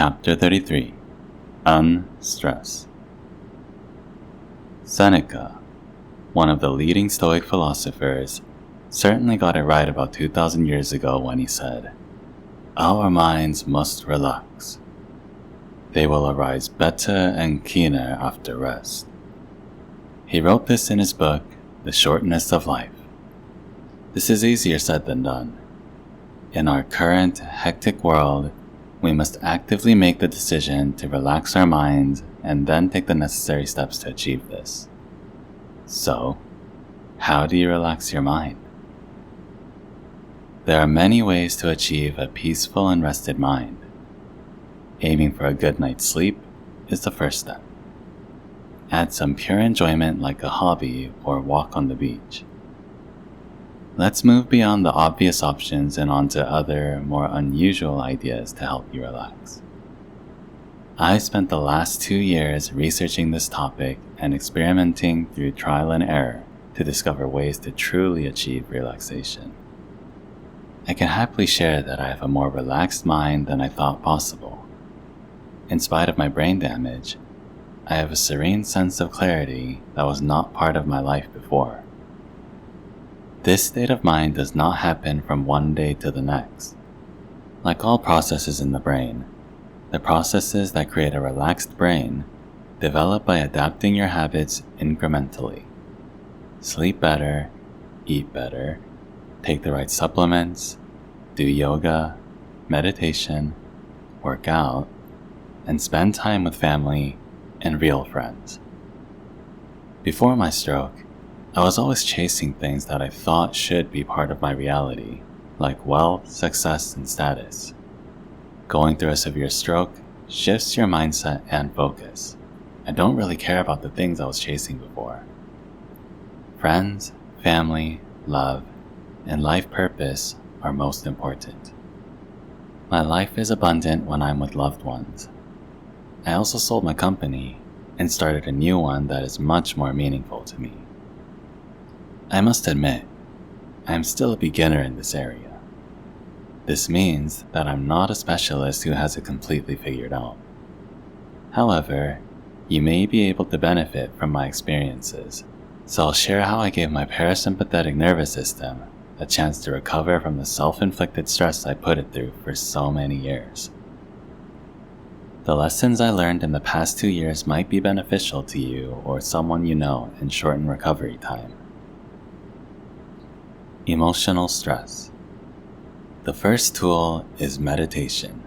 Chapter 33 Unstress. Seneca, one of the leading Stoic philosophers, certainly got it right about 2,000 years ago when he said, "Our minds must relax. They will arise better and keener after rest." He wrote this in his book, The Shortness of Life. This is easier said than done. In our current hectic world, we must actively make the decision to relax our minds and then take the necessary steps to achieve this. So, how do you relax your mind? There are many ways to achieve a peaceful and rested mind. Aiming for a good night's sleep is the first step. Add some pure enjoyment like a hobby or walk on the beach. Let's move beyond the obvious options and onto other, more unusual ideas to help you relax. I spent the last 2 years researching this topic and experimenting through trial and error to discover ways to truly achieve relaxation. I can happily share that I have a more relaxed mind than I thought possible. In spite of my brain damage, I have a serene sense of clarity that was not part of my life before. This state of mind does not happen from one day to the next. Like all processes in the brain, the processes that create a relaxed brain develop by adapting your habits incrementally. Sleep better, eat better, take the right supplements, do yoga, meditation, work out, and spend time with family and real friends. Before my stroke, I was always chasing things that I thought should be part of my reality, like wealth, success, and status. Going through a severe stroke shifts your mindset and focus. I don't really care about the things I was chasing before. Friends, family, love, and life purpose are most important. My life is abundant when I'm with loved ones. I also sold my company and started a new one that is much more meaningful to me. I must admit, I am still a beginner in this area. This means that I'm not a specialist who has it completely figured out. However, you may be able to benefit from my experiences, so I'll share how I gave my parasympathetic nervous system a chance to recover from the self-inflicted stress I put it through for so many years. The lessons I learned in the past 2 years might be beneficial to you or someone you know and shorten recovery time. Emotional stress. The first tool is meditation.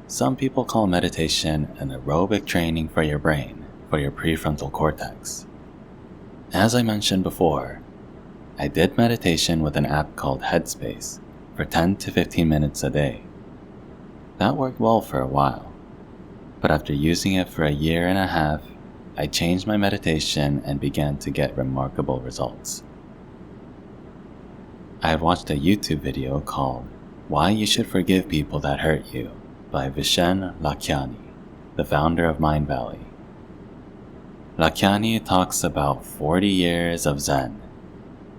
Some people call meditation an aerobic training for your brain, for your prefrontal cortex. As I mentioned before, I did meditation with an app called Headspace for 10 to 15 minutes a day. That worked well for a while, but after using it for a year and a half, I changed my meditation and began to get remarkable results. I had watched a YouTube video called Why You Should Forgive People That Hurt You by Vishen Lakhiani, the founder of Mindvalley. Lakhiani talks about 40 years of Zen,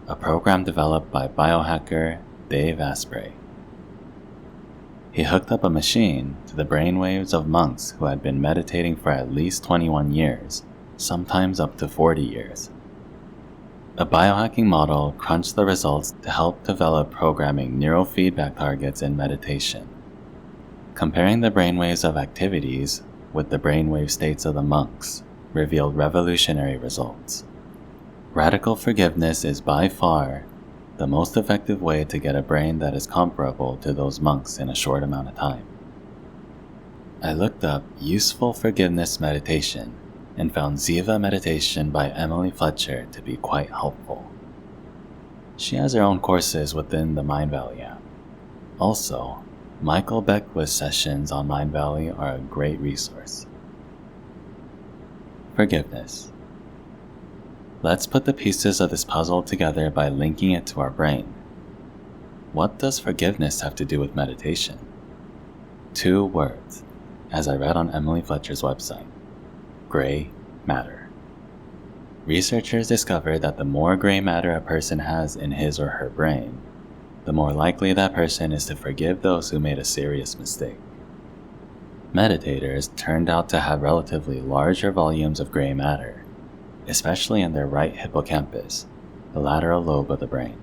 a program developed by biohacker Dave Asprey. He hooked up a machine to the brainwaves of monks who had been meditating for at least 21 years, sometimes up to 40 years. A biohacking model crunched the results to help develop programming neurofeedback targets in meditation. Comparing the brainwaves of activities with the brainwave states of the monks revealed revolutionary results. Radical forgiveness is by far the most effective way to get a brain that is comparable to those monks in a short amount of time. I looked up useful forgiveness meditation and found Ziva Meditation by Emily Fletcher to be quite helpful. She has her own courses within the Mindvalley app. Also, Michael Beckwith's sessions on Mindvalley are a great resource. Forgiveness. Let's put the pieces of this puzzle together by linking it to our brain. What does forgiveness have to do with meditation? 2 words, as I read on Emily Fletcher's website. Gray matter. Researchers discovered that the more gray matter a person has in his or her brain, the more likely that person is to forgive those who made a serious mistake. Meditators turned out to have relatively larger volumes of gray matter, especially in their right hippocampus, the lateral lobe of the brain.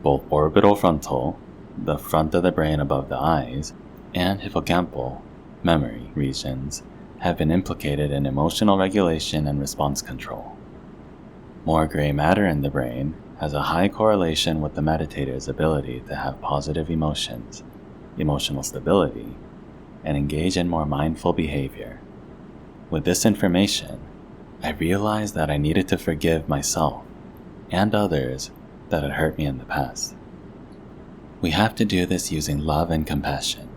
Both orbital frontal, the front of the brain above the eyes, and hippocampal, memory regions have been implicated in emotional regulation and response control. More gray matter in the brain has a high correlation with the meditator's ability to have positive emotions, emotional stability, and engage in more mindful behavior. With this information, I realized that I needed to forgive myself and others that had hurt me in the past. We have to do this using love and compassion.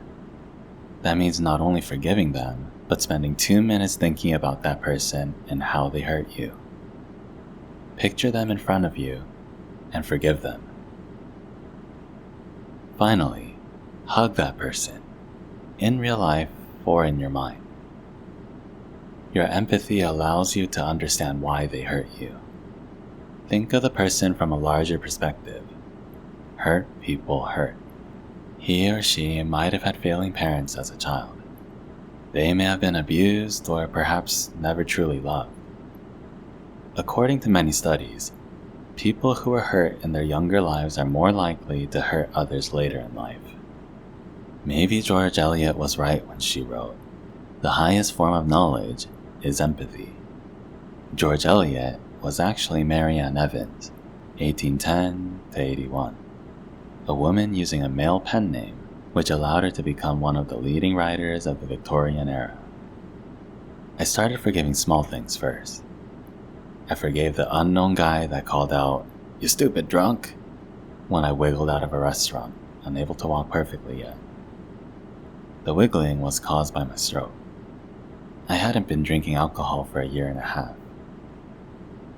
That means not only forgiving them, but spending 2 minutes thinking about that person and how they hurt you. Picture them in front of you and forgive them. Finally, hug that person, in real life or in your mind. Your empathy allows you to understand why they hurt you. Think of the person from a larger perspective. Hurt people hurt. He or she might have had failing parents as a child. They may have been abused or perhaps never truly loved. According to many studies, people who are hurt in their younger lives are more likely to hurt others later in life. Maybe George Eliot was right when she wrote, "The highest form of knowledge is empathy." George Eliot was actually Mary Ann Evans, 1810 to 81, a woman using a male pen name, which allowed her to become one of the leading writers of the Victorian era. I started forgiving small things first. I forgave the unknown guy that called out, "You stupid drunk," when I wiggled out of a restaurant, unable to walk perfectly yet. The wiggling was caused by my stroke. I hadn't been drinking alcohol for a year and a half.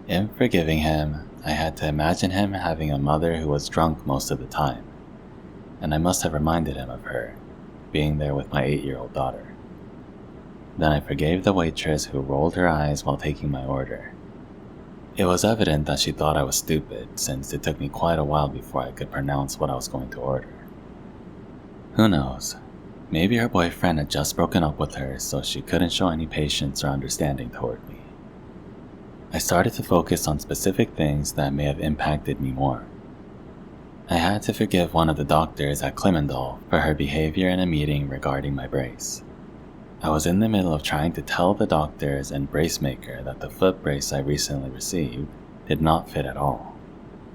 In forgiving him, I had to imagine him having a mother who was drunk most of the time, and I must have reminded him of her, being there with my 8-year-old daughter. Then I forgave the waitress who rolled her eyes while taking my order. It was evident that she thought I was stupid, since it took me quite a while before I could pronounce what I was going to order. Who knows? Maybe her boyfriend had just broken up with her, so she couldn't show any patience or understanding toward me. I started to focus on specific things that may have impacted me more. I had to forgive one of the doctors at Clemendal for her behavior in a meeting regarding my brace. I was in the middle of trying to tell the doctors and brace maker that the foot brace I recently received did not fit at all.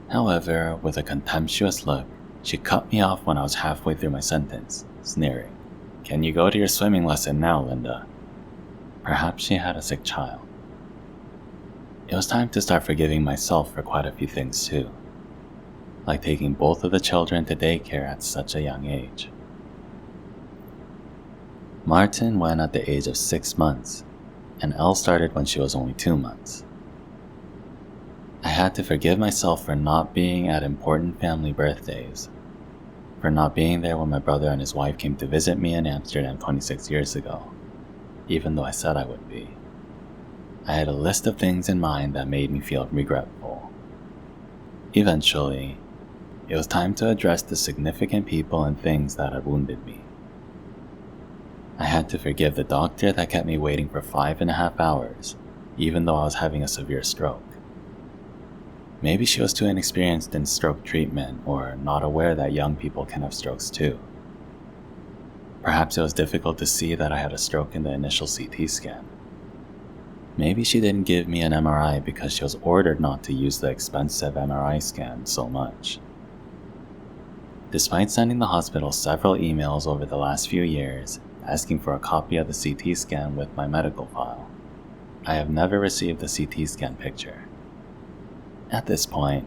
However, with a contemptuous look, she cut me off when I was halfway through my sentence, sneering, "Can you go to your swimming lesson now, Linda?" Perhaps she had a sick child. It was time to start forgiving myself for quite a few things too, like taking both of the children to daycare at such a young age. Martin went at the age of 6 months, and Elle started when she was only 2 months. I had to forgive myself for not being at important family birthdays, for not being there when my brother and his wife came to visit me in Amsterdam 26 years ago, even though I said I would be. I had a list of things in mind that made me feel regretful. Eventually, it was time to address the significant people and things that had wounded me. I had to forgive the doctor that kept me waiting for 5.5 hours, even though I was having a severe stroke. Maybe she was too inexperienced in stroke treatment or not aware that young people can have strokes too. Perhaps it was difficult to see that I had a stroke in the initial CT scan. Maybe she didn't give me an MRI because she was ordered not to use the expensive MRI scan so much. Despite sending the hospital several emails over the last few years asking for a copy of the CT scan with my medical file, I have never received the CT scan picture. At this point,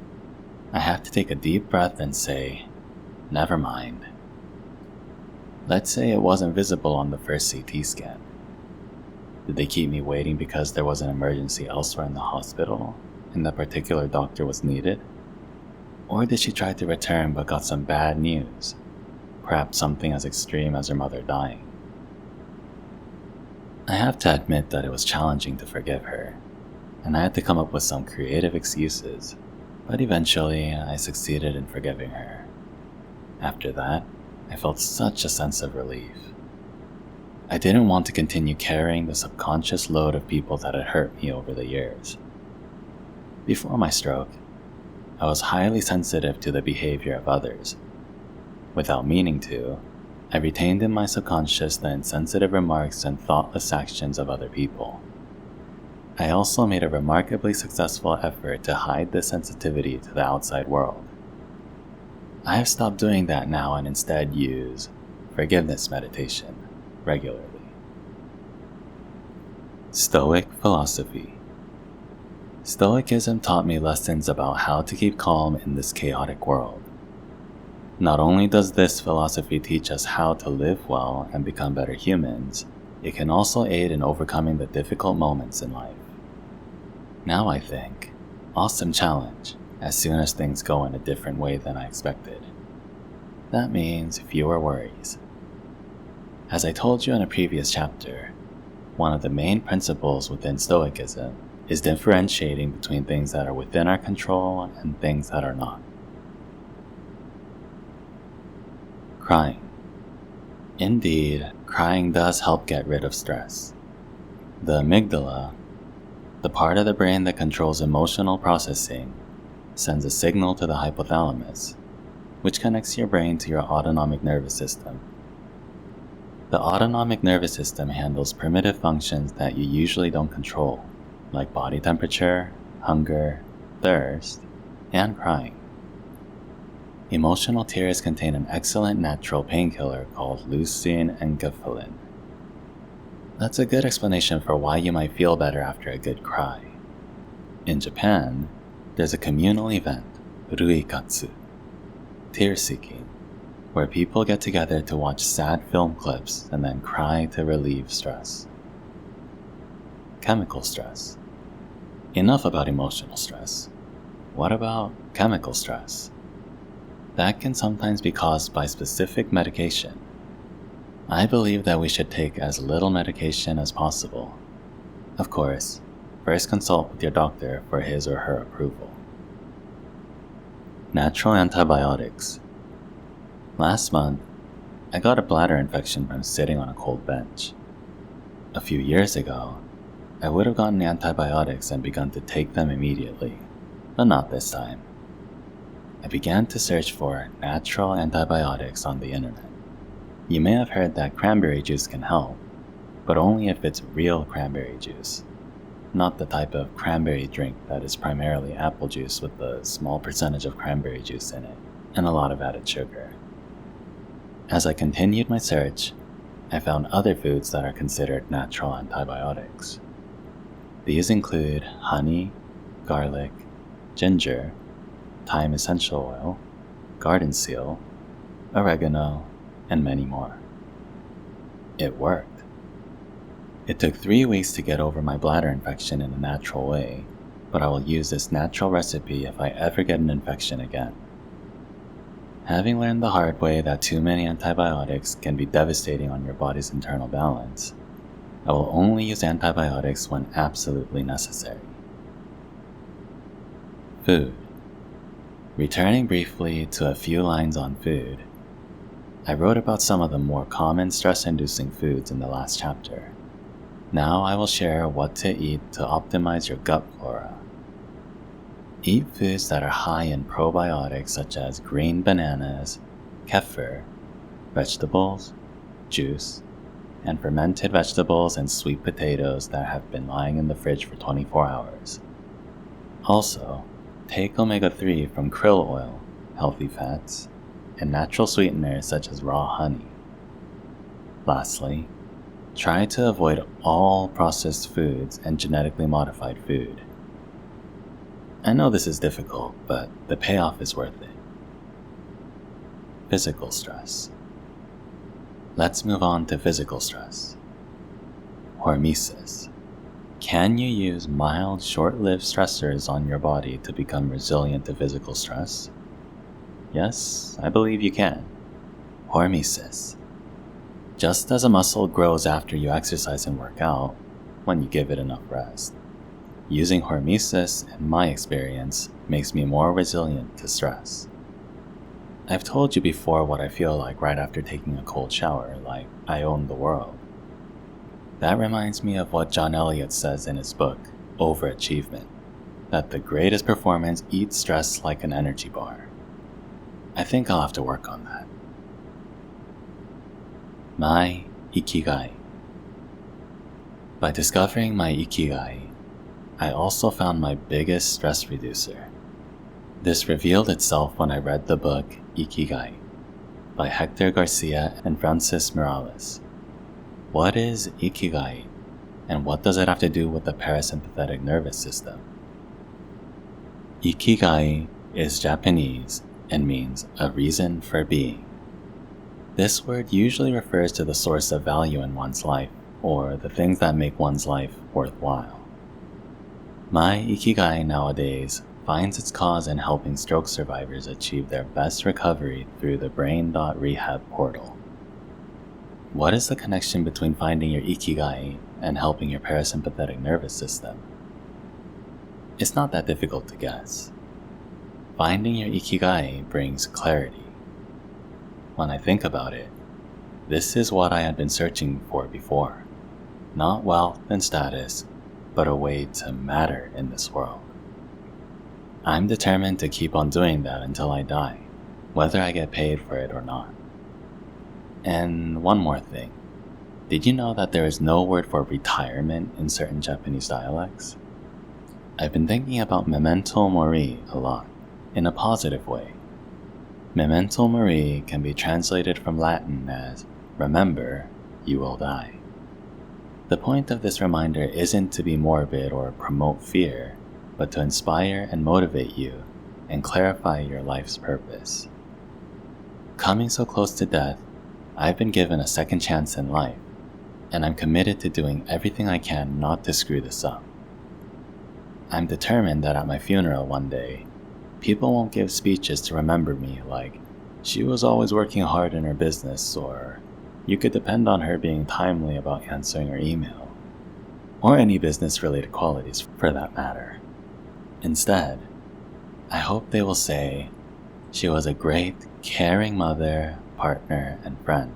I have to take a deep breath and say, never mind. Let's say it wasn't visible on the first CT scan. Did they keep me waiting because there was an emergency elsewhere in the hospital and that particular doctor was needed? Or did she try to return but got some bad news, perhaps something as extreme as her mother dying? I have to admit that it was challenging to forgive her, and I had to come up with some creative excuses, but eventually I succeeded in forgiving her. After that, I felt such a sense of relief. I didn't want to continue carrying the subconscious load of people that had hurt me over the years. Before my stroke, I was highly sensitive to the behavior of others. Without meaning to, I retained in my subconscious the insensitive remarks and thoughtless actions of other people. I also made a remarkably successful effort to hide this sensitivity to the outside world. I have stopped doing that now and instead use forgiveness meditation regularly. Stoic philosophy. Stoicism taught me lessons about how to keep calm in this chaotic world. Not only does this philosophy teach us how to live well and become better humans, it can also aid in overcoming the difficult moments in life. Now I think, awesome challenge, as soon as things go in a different way than I expected. That means fewer worries. As I told you in a previous chapter, one of the main principles within Stoicism is differentiating between things that are within our control and things that are not. Crying. Indeed, crying does help get rid of stress. The amygdala, the part of the brain that controls emotional processing, sends a signal to the hypothalamus, which connects your brain to your autonomic nervous system. The autonomic nervous system handles primitive functions that you usually don't control, like body temperature, hunger, thirst, and crying. Emotional tears contain an excellent natural painkiller called leucine and enkephalin. That's a good explanation for why you might feel better after a good cry. In Japan, there's a communal event, ruikatsu, tear-seeking, where people get together to watch sad film clips and then cry to relieve stress. Chemical stress. Enough about emotional stress. What about chemical stress? That can sometimes be caused by specific medication. I believe that we should take as little medication as possible. Of course, first consult with your doctor for his or her approval. Natural antibiotics. Last month, I got a bladder infection from sitting on a cold bench. A few years ago, I would have gotten antibiotics and begun to take them immediately, but not this time. I began to search for natural antibiotics on the internet. You may have heard that cranberry juice can help, but only if it's real cranberry juice, not the type of cranberry drink that is primarily apple juice with a small percentage of cranberry juice in it and a lot of added sugar. As I continued my search, I found other foods that are considered natural antibiotics. These include honey, garlic, ginger, thyme essential oil, garden seal, oregano, and many more. It worked. It took 3 weeks to get over my bladder infection in a natural way, but I will use this natural recipe if I ever get an infection again. Having learned the hard way that too many antibiotics can be devastating on your body's internal balance, I will only use antibiotics when absolutely necessary. Food. Returning briefly to a few lines on food, I wrote about some of the more common stress-inducing foods in the last chapter. Now I will share what to eat to optimize your gut flora. Eat foods that are high in probiotics such as green bananas, kefir, vegetables, juice, and fermented vegetables and sweet potatoes that have been lying in the fridge for 24 hours. Also, take omega-3 from krill oil, healthy fats, and natural sweeteners such as raw honey. Lastly, try to avoid all processed foods and genetically modified food. I know this is difficult, but the payoff is worth it. Physical stress. Let's move on to physical stress. Hormesis. Can you use mild, short-lived stressors on your body to become resilient to physical stress? Yes, I believe you can. Hormesis. Just as a muscle grows after you exercise and work out, when you give it enough rest, using hormesis, in my experience, makes me more resilient to stress. I've told you before what I feel like right after taking a cold shower, like I own the world. That reminds me of what John Elliott says in his book, Overachievement, that the greatest performance eats stress like an energy bar. I think I'll have to work on that. My Ikigai. By discovering my Ikigai, I also found my biggest stress reducer. This revealed itself when I read the book Ikigai by Hector Garcia and Francis Morales. What is Ikigai, and what does it have to do with the parasympathetic nervous system? Ikigai is Japanese and means a reason for being. This word usually refers to the source of value in one's life, or the things that make one's life worthwhile. My Ikigai nowadays finds its cause in helping stroke survivors achieve their best recovery through the Brain.Rehab portal. What is the connection between finding your Ikigai and helping your parasympathetic nervous system? It's not that difficult to guess. Finding your Ikigai brings clarity. When I think about it, this is what I had been searching for before. Not wealth and status, but a way to matter in this world. I'm determined to keep on doing that until I die, whether I get paid for it or not. And one more thing. Did you know that there is no word for retirement in certain Japanese dialects? I've been thinking about memento mori a lot, in a positive way. Memento mori can be translated from Latin as, remember, you will die. The point of this reminder isn't to be morbid or promote fear, but to inspire and motivate you and clarify your life's purpose. Coming so close to death, I've been given a second chance in life, and I'm committed to doing everything I can not to screw this up. I'm determined that at my funeral one day, people won't give speeches to remember me like, she was always working hard in her business, or you could depend on her being timely about answering her email, or any business-related qualities for that matter. Instead, I hope they will say, she was a great, caring mother, partner, and friend,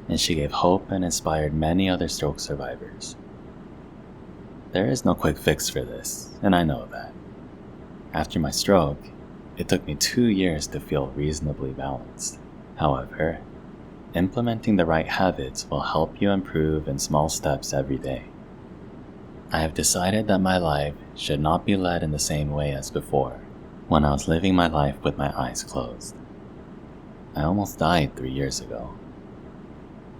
and she gave hope and inspired many other stroke survivors. There is no quick fix for this, and I know that. After my stroke, it took me 2 years to feel reasonably balanced. However, implementing the right habits will help you improve in small steps every day. I have decided that my life should not be led in the same way as before, when I was living my life with my eyes closed. I almost died 3 years ago.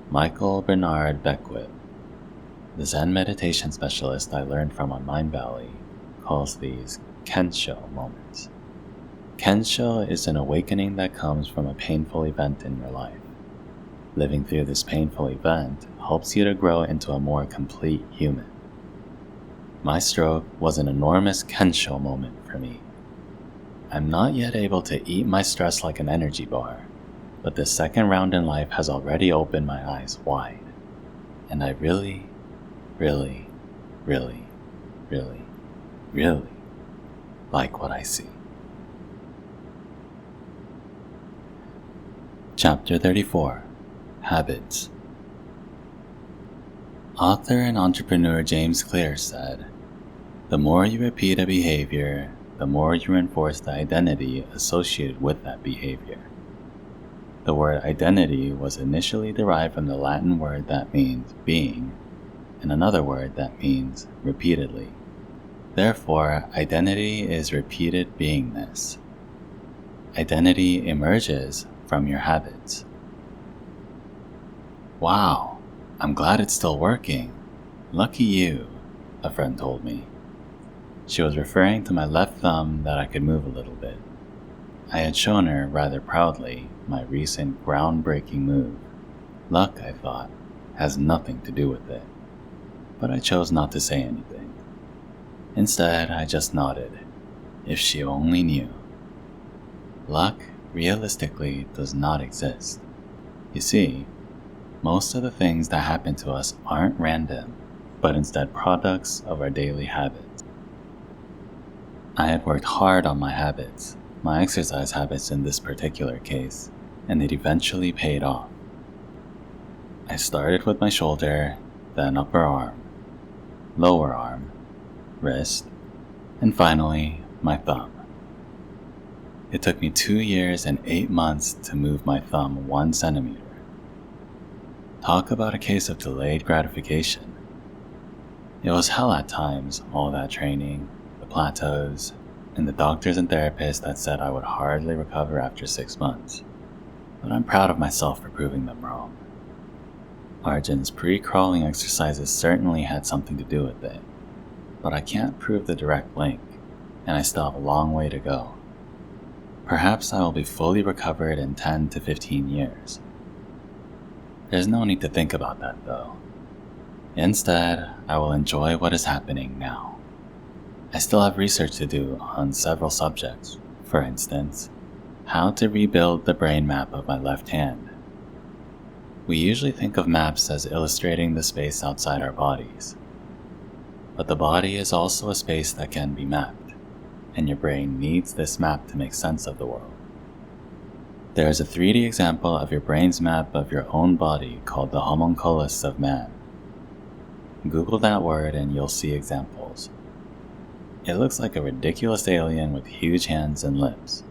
Michael Bernard Beckwith, the Zen meditation specialist I learned from on Mindvalley, calls these Kensho moments. Kensho is an awakening that comes from a painful event in your life. Living through this painful event helps you to grow into a more complete human. My stroke was an enormous Kensho moment for me. I'm not yet able to eat my stress like an energy bar, but the second round in life has already opened my eyes wide, and I really, really, really, really, really like what I see. Chapter 34. Habits. Author and entrepreneur James Clear said, "The more you repeat a behavior, the more you reinforce the identity associated with that behavior." The word identity was initially derived from the Latin word that means being, and another word that means repeatedly. Therefore, identity is repeated beingness. Identity emerges from your habits. "Wow, I'm glad it's still working. Lucky you," a friend told me. She was referring to my left thumb that I could move a little bit. I had shown her, rather proudly, my recent groundbreaking move. Luck, I thought, has nothing to do with it. But I chose not to say anything. Instead, I just nodded. If she only knew. Luck, realistically, does not exist. You see, most of the things that happen to us aren't random, but instead products of our daily habits. I had worked hard on my habits, my exercise habits in this particular case, and it eventually paid off. I started with my shoulder, then upper arm, lower arm, wrist, and finally, my thumb. It took me 2 years and 8 months to move my thumb 1 centimeter. Talk about a case of delayed gratification. It was hell at times, all that training, the plateaus, and the doctors and therapists that said I would hardly recover after 6 months. But I'm proud of myself for proving them wrong. Arjun's pre-crawling exercises certainly had something to do with it, but I can't prove the direct link, and I still have a long way to go. Perhaps I will be fully recovered in 10 to 15 years. There's no need to think about that though. Instead, I will enjoy what is happening now. I still have research to do on several subjects. For instance, how to rebuild the brain map of my left hand. We usually think of maps as illustrating the space outside our bodies. But the body is also a space that can be mapped, and your brain needs this map to make sense of the world. There is a 3D example of your brain's map of your own body called the homunculus of man. Google that word and you'll see examples. It looks like a ridiculous alien with huge hands and lips.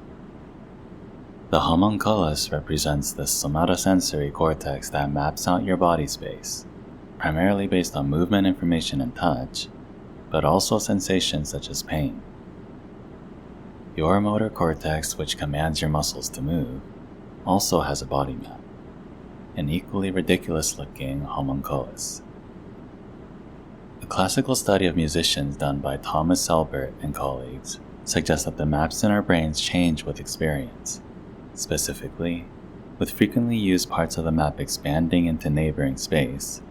The homunculus represents the somatosensory cortex that maps out your body space, primarily based on movement information and touch, but also sensations such as pain. Your motor cortex, which commands your muscles to move, also has a body map, an equally ridiculous-looking homunculus. A classical study of musicians done by Thomas Selbert and colleagues suggests that the maps in our brains change with experience, specifically, with frequently used parts of the map expanding into neighboring space,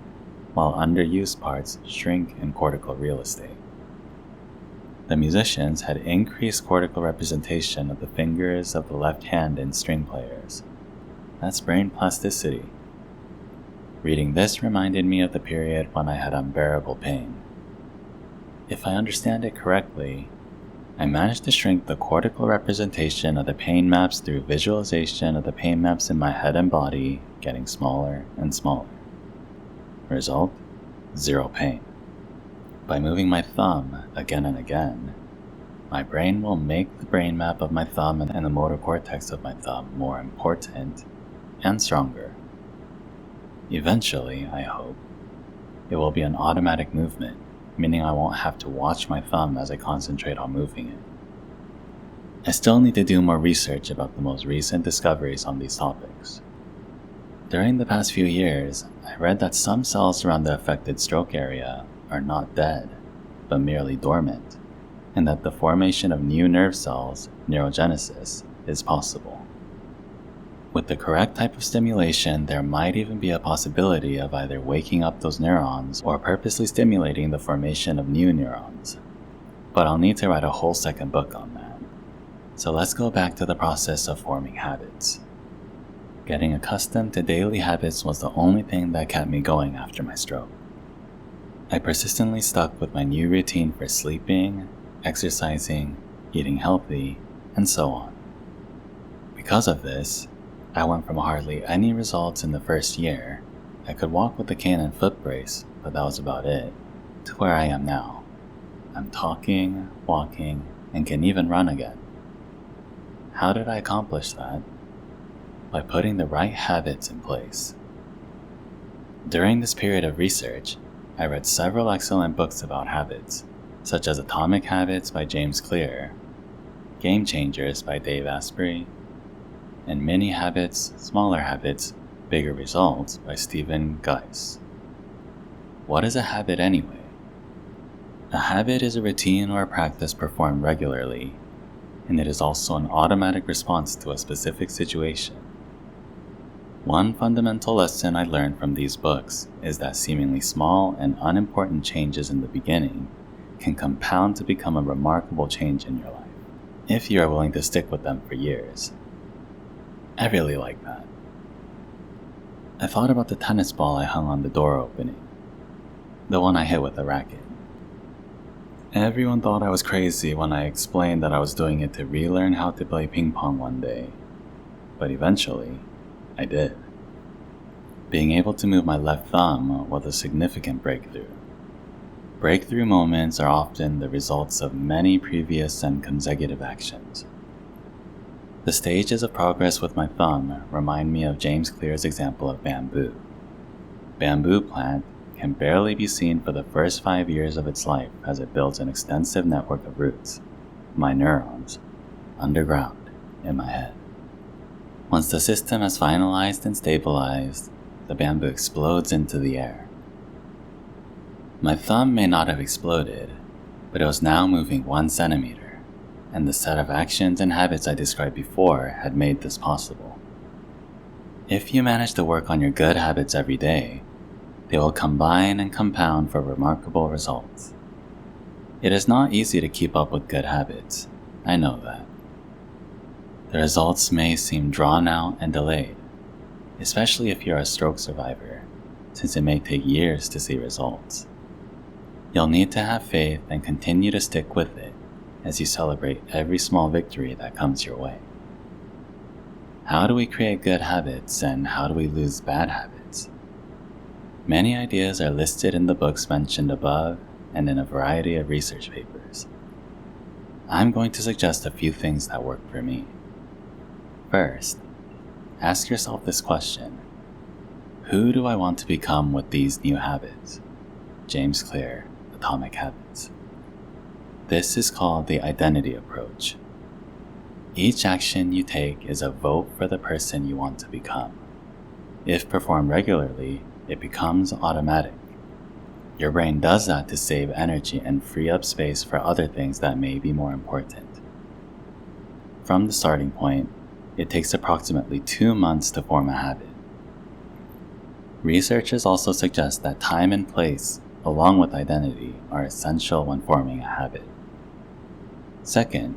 while underused parts shrink in cortical real estate. The musicians had increased cortical representation of the fingers of the left hand in string players. That's brain plasticity. Reading this reminded me of the period when I had unbearable pain. If I understand it correctly, I managed to shrink the cortical representation of the pain maps through visualization of the pain maps in my head and body getting smaller and smaller. Result? 0 pain. By moving my thumb again and again, my brain will make the brain map of my thumb and the motor cortex of my thumb more important and stronger. Eventually, I hope, it will be an automatic movement, meaning I won't have to watch my thumb as I concentrate on moving it. I still need to do more research about the most recent discoveries on these topics. During the past few years, I read that some cells around the affected stroke area are not dead, but merely dormant, and that the formation of new nerve cells, neurogenesis, is possible. With the correct type of stimulation, there might even be a possibility of either waking up those neurons or purposely stimulating the formation of new neurons. But I'll need to write a whole second book on that. So let's go back to the process of forming habits. Getting accustomed to daily habits was the only thing that kept me going after my stroke. I persistently stuck with my new routine for sleeping, exercising, eating healthy, and so on. Because of this, I went from hardly any results in the first year, I could walk with a cane and foot brace, but that was about it, to where I am now. I'm talking, walking, and can even run again. How did I accomplish that? By putting the right habits in place. During this period of research, I read several excellent books about habits, such as Atomic Habits by James Clear, Game Changers by Dave Asprey, and Mini Habits, Smaller Habits, Bigger Results by Stephen Geis. What is a habit anyway? A habit is a routine or a practice performed regularly, and it is also an automatic response to a specific situation. One fundamental lesson I learned from these books is that seemingly small and unimportant changes in the beginning can compound to become a remarkable change in your life, if you are willing to stick with them for years. I really like that. I thought about the tennis ball I hung on the door opening, the one I hit with a racket. Everyone thought I was crazy when I explained that I was doing it to relearn how to play ping pong one day, but eventually, I did. Being able to move my left thumb was a significant breakthrough. Breakthrough moments are often the results of many previous and consecutive actions. The stages of progress with my thumb remind me of James Clear's example of bamboo. Bamboo plant can barely be seen for the first 5 years of its life as it builds an extensive network of roots, my neurons, underground in my head. Once the system has finalized and stabilized, the bamboo explodes into the air. My thumb may not have exploded, but it was now moving 1 centimeter, and the set of actions and habits I described before had made this possible. If you manage to work on your good habits every day, they will combine and compound for remarkable results. It is not easy to keep up with good habits, I know that. The results may seem drawn out and delayed, especially if you're a stroke survivor, since it may take years to see results. You'll need to have faith and continue to stick with it as you celebrate every small victory that comes your way. How do we create good habits and how do we lose bad habits? Many ideas are listed in the books mentioned above and in a variety of research papers. I'm going to suggest a few things that work for me. First, ask yourself this question: who do I want to become with these new habits? James Clear, Atomic Habits. This is called the identity approach. Each action you take is a vote for the person you want to become. If performed regularly, it becomes automatic. Your brain does that to save energy and free up space for other things that may be more important. From the starting point, it takes approximately 2 months to form a habit. Researchers also suggest that time and place, along with identity, are essential when forming a habit. Second,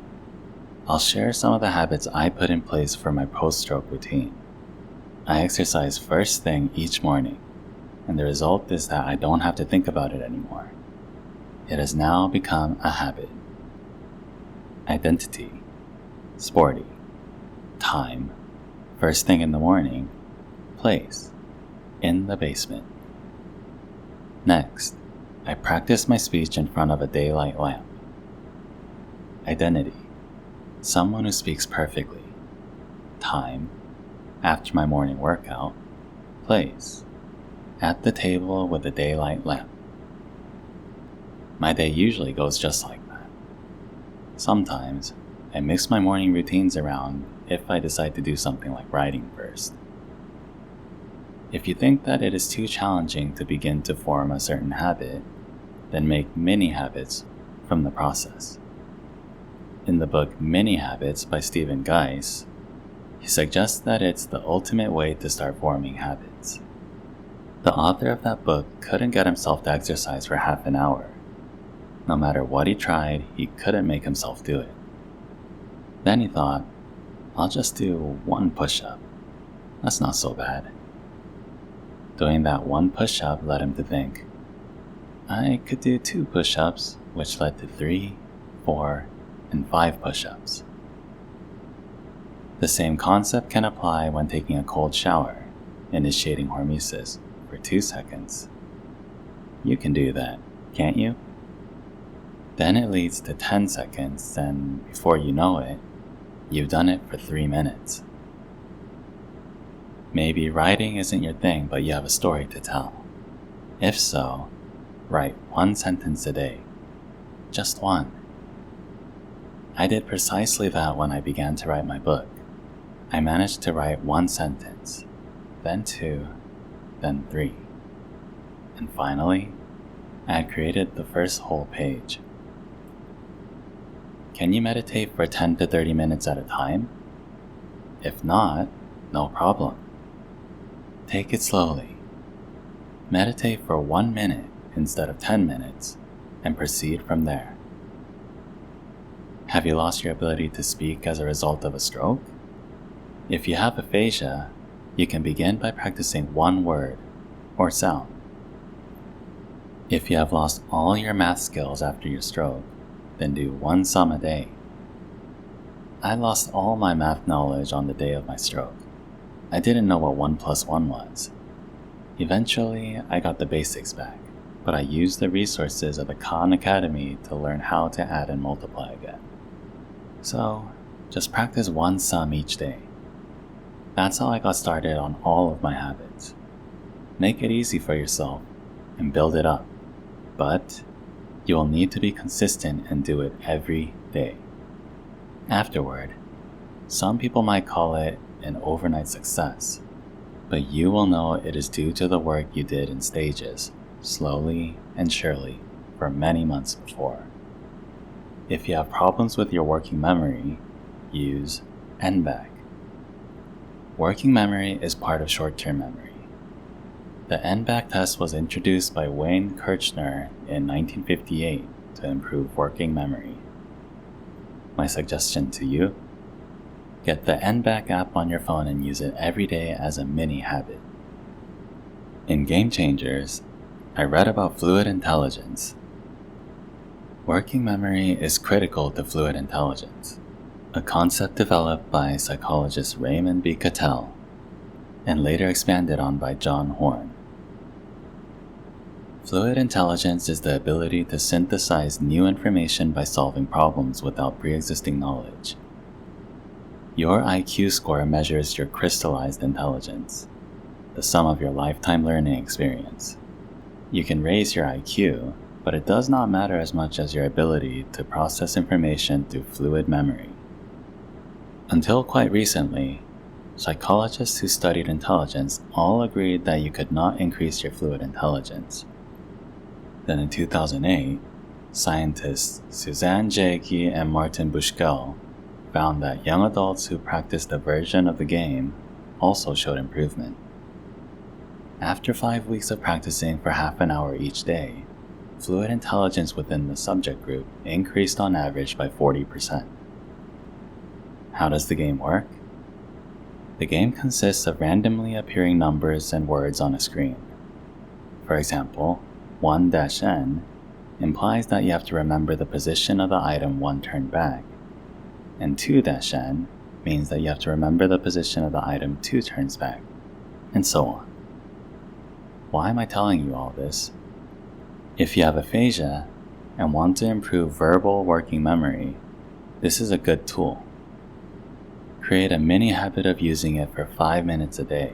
I'll share some of the habits I put in place for my post-stroke routine. I exercise first thing each morning, and the result is that I don't have to think about it anymore. It has now become a habit. Identity, sporty, time, first thing in the morning, place, in the basement. Next, I practice my speech in front of a daylight lamp. Identity, someone who speaks perfectly. Time, after my morning workout. Place, at the table with a daylight lamp. My day usually goes just like that. Sometimes, I mix my morning routines around if I decide to do something like writing first. If you think that it is too challenging to begin to form a certain habit, then make mini habits from the process. In the book Mini Habits by Stephen Geis, he suggests that it's the ultimate way to start forming habits. The author of that book couldn't get himself to exercise for half an hour. No matter what he tried, he couldn't make himself do it. Then he thought, I'll just do 1 push-up. That's not so bad. Doing that 1 push-up led him to think, I could do 2 push-ups, which led to 3, 4, and 5 push-ups. The same concept can apply when taking a cold shower, initiating hormesis for 2 seconds. You can do that, can't you? Then it leads to 10 seconds, and before you know it, you've done it for 3 minutes. Maybe writing isn't your thing, but you have a story to tell. If so, write 1 sentence a day. Just 1. I did precisely that when I began to write my book. I managed to write 1 sentence, then 2, then 3. And finally, I had created the first whole page. Can you meditate for 10 to 30 minutes at a time? If not, no problem. Take it slowly. Meditate for 1 minute instead of 10 minutes and proceed from there. Have you lost your ability to speak as a result of a stroke? If you have aphasia, you can begin by practicing 1 word or sound. If you have lost all your math skills after your stroke, then do 1 sum a day. I lost all my math knowledge on the day of my stroke. I didn't know what 1 plus 1 was. Eventually, I got the basics back, but I used the resources of the Khan Academy to learn how to add and multiply again. So, just practice one sum each day. That's how I got started on all of my habits. Make it easy for yourself and build it up, but you will need to be consistent and do it every day. Afterward, some people might call it an overnight success, but you will know it is due to the work you did in stages, slowly and surely, for many months before. If you have problems with your working memory, use NBAC. Working memory is part of short-term memory. The NBAC test was introduced by Wayne Kirchner in 1958 to improve working memory. My suggestion to you: get the NBAC app on your phone and use it every day as a mini habit. In Game Changers, I read about fluid intelligence. Working memory is critical to fluid intelligence, a concept developed by psychologist Raymond B. Cattell and later expanded on by John Horn. Fluid intelligence is the ability to synthesize new information by solving problems without pre-existing knowledge. Your IQ score measures your crystallized intelligence, the sum of your lifetime learning experience. You can raise your IQ, but it does not matter as much as your ability to process information through fluid memory. Until quite recently, psychologists who studied intelligence all agreed that you could not increase your fluid intelligence. Then in 2008, scientists Suzanne Jaecki and Martin Bushkel found that young adults who practiced a version of the game also showed improvement. After 5 weeks of practicing for half an hour each day, fluid intelligence within the subject group increased on average by 40%. How does the game work? The game consists of randomly appearing numbers and words on a screen. For example, 1-N implies that you have to remember the position of the item one turn back, and 2-N means that you have to remember the position of the item 2 turns back, and so on. Why am I telling you all this? If you have aphasia and want to improve verbal working memory, this is a good tool. Create a mini habit of using it for 5 minutes a day.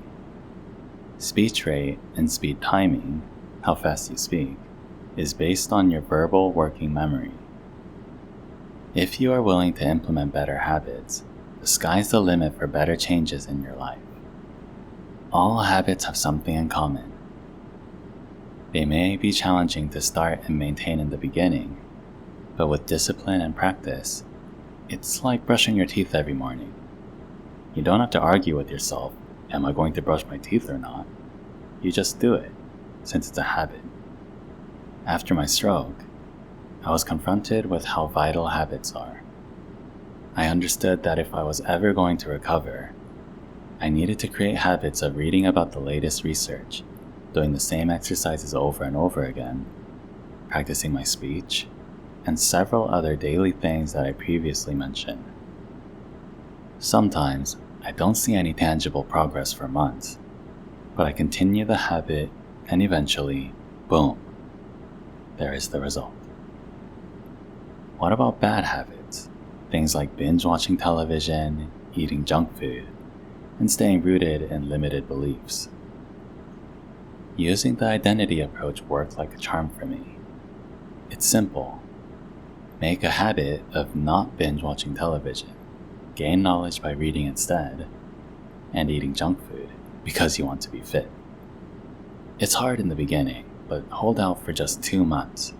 Speech rate and speed timing, how fast you speak, is based on your verbal working memory. If you are willing to implement better habits, the sky's the limit for better changes in your life. All habits have something in common. They may be challenging to start and maintain in the beginning, but with discipline and practice, it's like brushing your teeth every morning. You don't have to argue with yourself, am I going to brush my teeth or not? You just do it, since it's a habit. After my stroke, I was confronted with how vital habits are. I understood that if I was ever going to recover, I needed to create habits of reading about the latest research, doing the same exercises over and over again, practicing my speech, and several other daily things that I previously mentioned. Sometimes, I don't see any tangible progress for months, but I continue the habit and eventually, boom, there is the result. What about bad habits? Things like binge watching television, eating junk food, and staying rooted in limited beliefs. Using the identity approach worked like a charm for me. It's simple. Make a habit of not binge watching television, gain knowledge by reading instead, and eating junk food because you want to be fit. It's hard in the beginning, but hold out for just 2 months.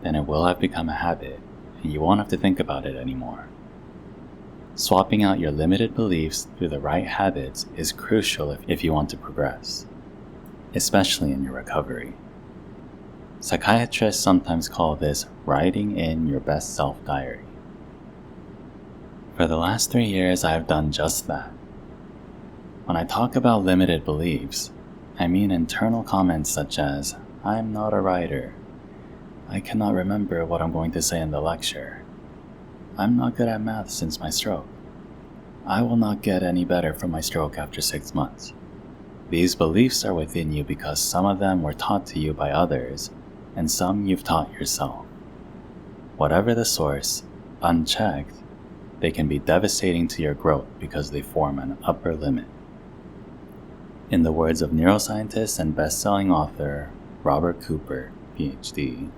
Then it will have become a habit, and you won't have to think about it anymore. Swapping out your limited beliefs through the right habits is crucial if you want to progress, especially in your recovery. Psychiatrists sometimes call this writing in your best self diary. For the last 3 years, I have done just that. When I talk about limited beliefs, I mean internal comments such as, I'm not a writer. I cannot remember what I'm going to say in the lecture. I'm not good at math since my stroke. I will not get any better from my stroke after 6 months. These beliefs are within you because some of them were taught to you by others, and some you've taught yourself. Whatever the source, unchecked, they can be devastating to your growth because they form an upper limit. In the words of neuroscientist and best-selling author Robert Cooper, PhD,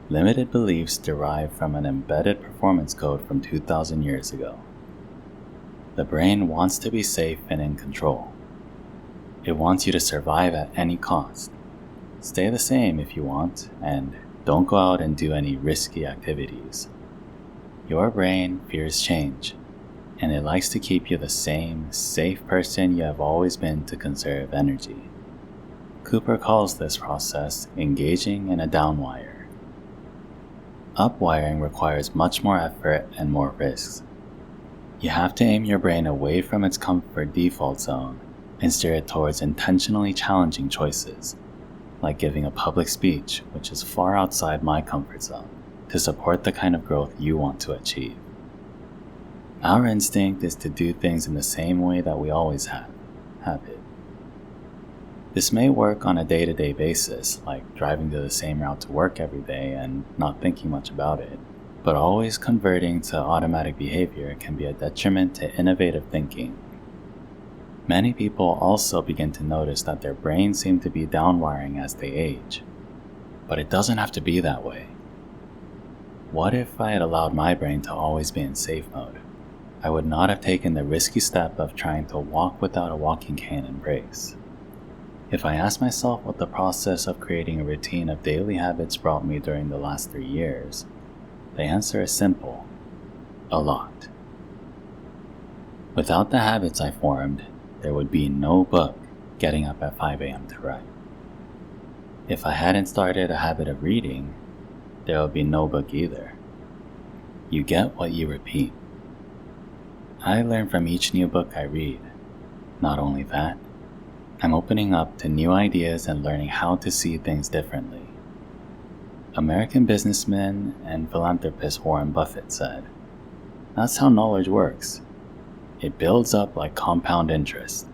limited beliefs derive from an embedded performance code from 2,000 years ago. The brain wants to be safe and in control. It wants you to survive at any cost. Stay the same if you want, and don't go out and do any risky activities. Your brain fears change, and it likes to keep you the same, safe person you have always been to conserve energy. Cooper calls this process engaging in a downwire. Upwiring requires much more effort and more risks. You have to aim your brain away from its comfort default zone and steer it towards intentionally challenging choices, like giving a public speech, which is far outside my comfort zone, to support the kind of growth you want to achieve. Our instinct is to do things in the same way that we always have, habit. This may work on a day-to-day basis, like driving to the same route to work every day and not thinking much about it, but always converting to automatic behavior can be a detriment to innovative thinking. Many people also begin to notice that their brains seem to be downwiring as they age, but it doesn't have to be that way. What if I had allowed my brain to always be in safe mode? I would not have taken the risky step of trying to walk without a walking cane and brace. If I ask myself what the process of creating a routine of daily habits brought me during the last 3 years, the answer is simple: a lot. Without the habits I formed, there would be no book getting up at 5 a.m. to write. If I hadn't started a habit of reading, there would be no book either. You get what you repeat. I learn from each new book I read. Not only that, I'm opening up to new ideas and learning how to see things differently. American businessman and philanthropist Warren Buffett said, "That's how knowledge works. It builds up like compound interest."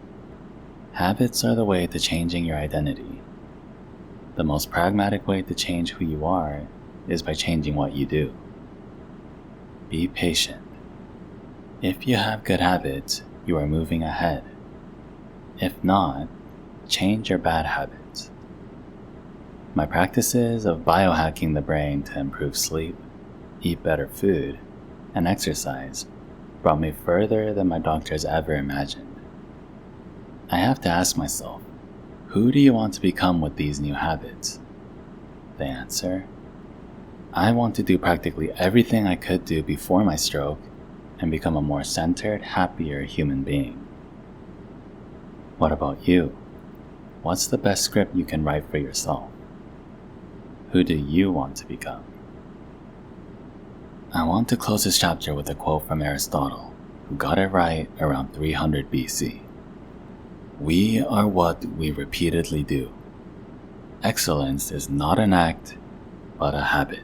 Habits are the way to changing your identity. The most pragmatic way to change who you are is by changing what you do. Be patient. If you have good habits, you are moving ahead. If not, change your bad habits. My practices of biohacking the brain to improve sleep, eat better food, and exercise brought me further than my doctors ever imagined. I have to ask myself, who do you want to become with these new habits? The answer: I want to do practically everything I could do before my stroke and become a more centered, happier human being. What about you? What's the best script you can write for yourself? Who do you want to become? I want to close this chapter with a quote from Aristotle, who got it right around 300 BC. "We are what we repeatedly do. Excellence is not an act, but a habit."